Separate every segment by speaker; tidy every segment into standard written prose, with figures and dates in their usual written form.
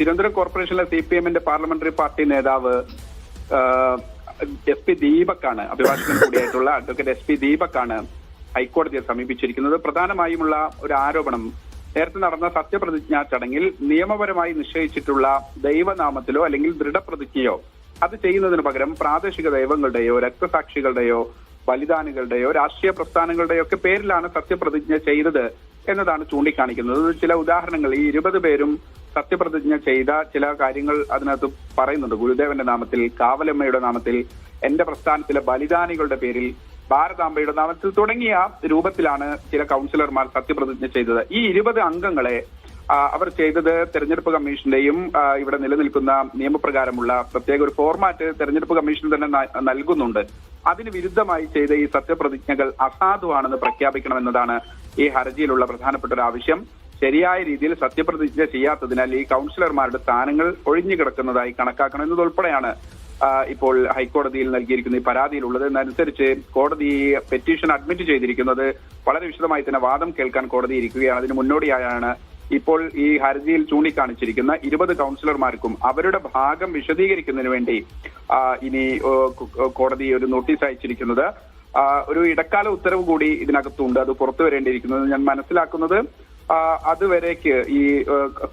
Speaker 1: തിരുവനന്തപുരം കോർപ്പറേഷനിലെ CPM-ന്റെ parliamentary party നേതാവ് SP ദീപക്കാണ്, അഭിഭാഷകൻ കൂടിയായിട്ടുള്ള അഡ്വക്കേറ്റ് SP ദീപക്കാണ് ഹൈക്കോടതിയെ സമീപിച്ചിരിക്കുന്നത്. പ്രധാനമായുമുള്ള ഒരു ആരോപണം, നേരത്തെ നടന്ന സത്യപ്രതിജ്ഞാ ചടങ്ങിൽ നിയമപരമായി നിശ്ചയിച്ചിട്ടുള്ള ദൈവനാമത്തിലോ അല്ലെങ്കിൽ ദൃഢപ്രതിജ്ഞയോ അത് ചെയ്യുന്നതിന് പകരം പ്രാദേശിക ദൈവങ്ങളുടെയോ രക്തസാക്ഷികളുടെയോ ബലിദാനികളുടെയോ രാഷ്ട്രീയ പ്രസ്ഥാനങ്ങളുടെയോ ഒക്കെ പേരിലാണ് സത്യപ്രതിജ്ഞ ചെയ്തത് എന്നതാണ് ചൂണ്ടിക്കാണിക്കുന്നത്. ചില ഉദാഹരണങ്ങൾ, ഈ 20 പേരും സത്യപ്രതിജ്ഞ ചെയ്ത ചില കാര്യങ്ങൾ അതിനകത്ത് പറയുന്നുണ്ട്. ഗുരുദേവന്റെ നാമത്തിൽ, കാവലമ്മയുടെ നാമത്തിൽ, എന്റെ പ്രസ്ഥാനത്തിലെ ബലിദാനികളുടെ പേരിൽ, ഭാരതാംബയുടെ നാമത്തിൽ തുടങ്ങിയ രൂപത്തിലാണ് ചില കൗൺസിലർമാർ സത്യപ്രതിജ്ഞ ചെയ്തത്. ഈ 20 അംഗങ്ങളെ അവർ ചെയ്തത് തെരഞ്ഞെടുപ്പ് കമ്മീഷന്റെയും ഇവിടെ നിലനിൽക്കുന്ന നിയമപ്രകാരമുള്ള പ്രത്യേക ഒരു ഫോർമാറ്റ് തെരഞ്ഞെടുപ്പ് കമ്മീഷൻ തന്നെ നൽകുന്നുണ്ട്. അതിന് വിരുദ്ധമായി ചെയ്ത ഈ സത്യപ്രതിജ്ഞകൾ അസാധുവാണെന്ന് പ്രഖ്യാപിക്കണമെന്നതാണ് ഈ ഹർജിയിലുള്ള പ്രധാനപ്പെട്ട ഒരു ആവശ്യം. ശരിയായ രീതിയിൽ സത്യപ്രതിജ്ഞ ചെയ്യാത്തതിനാൽ ഈ കൗൺസിലർമാരുടെ സ്ഥാനങ്ങൾ ഒഴിഞ്ഞു കിടക്കുന്നതായി കണക്കാക്കണം എന്നതുൾപ്പെടെയാണ് ഇപ്പോൾ ഹൈക്കോടതിയിൽ നൽകിയിരിക്കുന്ന ഈ പരാതിയിലുള്ളത്. എന്നനുസരിച്ച് കോടതി പെറ്റീഷൻ അഡ്മിറ്റ് ചെയ്തിരിക്കുന്നത് വളരെ വിശദമായി തന്നെ വാദം കേൾക്കാൻ കോടതി ഇരിക്കുകയാണ്. അതിന് മുന്നോടിയായാണ് ഇപ്പോൾ ഈ ഹർജിയിൽ ചൂണ്ടിക്കാണിച്ചിരിക്കുന്ന 20 കൗൺസിലർമാർക്കും അവരുടെ ഭാഗം വിശദീകരിക്കുന്നതിന് വേണ്ടി ഇനി കോടതി ഒരു നോട്ടീസ് അയച്ചിരിക്കുന്നത്. ഒരു ഇടക്കാല ഉത്തരവ് കൂടി ഇതിനകത്തുണ്ട്, അത് പുറത്തു വരേണ്ടിയിരിക്കുന്നത്. ഞാൻ മനസ്സിലാക്കുന്നത് അതുവരേക്ക് ഈ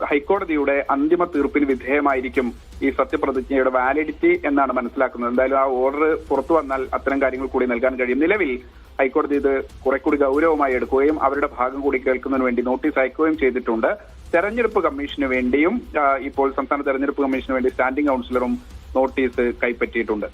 Speaker 1: ഹൈക്കോടതിയുടെ അന്തിമ തീർപ്പിന് വിധേയമായിരിക്കും ഈ സത്യപ്രതിജ്ഞയുടെ വാലിഡിറ്റി എന്നാണ് മനസ്സിലാക്കുന്നത്. എന്തായാലും ആ ഓർഡർ പുറത്തു വന്നാൽ അത്തരം കാര്യങ്ങൾ കൂടി നൽകാൻ കഴിയും. നിലവിൽ ഹൈക്കോടതി ഇത് കുറെ കൂടി ഗൗരവമായി എടുക്കുകയും അവരുടെ ഭാഗം കൂടി കേൾക്കുന്നതിന് വേണ്ടി നോട്ടീസ് അയക്കുകയും ചെയ്തിട്ടുണ്ട്. തെരഞ്ഞെടുപ്പ് കമ്മീഷന് വേണ്ടിയും ഇപ്പോൾ സംസ്ഥാന തെരഞ്ഞെടുപ്പ് കമ്മീഷന് വേണ്ടി സ്റ്റാൻഡിംഗ് കൗൺസിലറും നോട്ടീസ് കൈപ്പറ്റിയിട്ടുണ്ട്.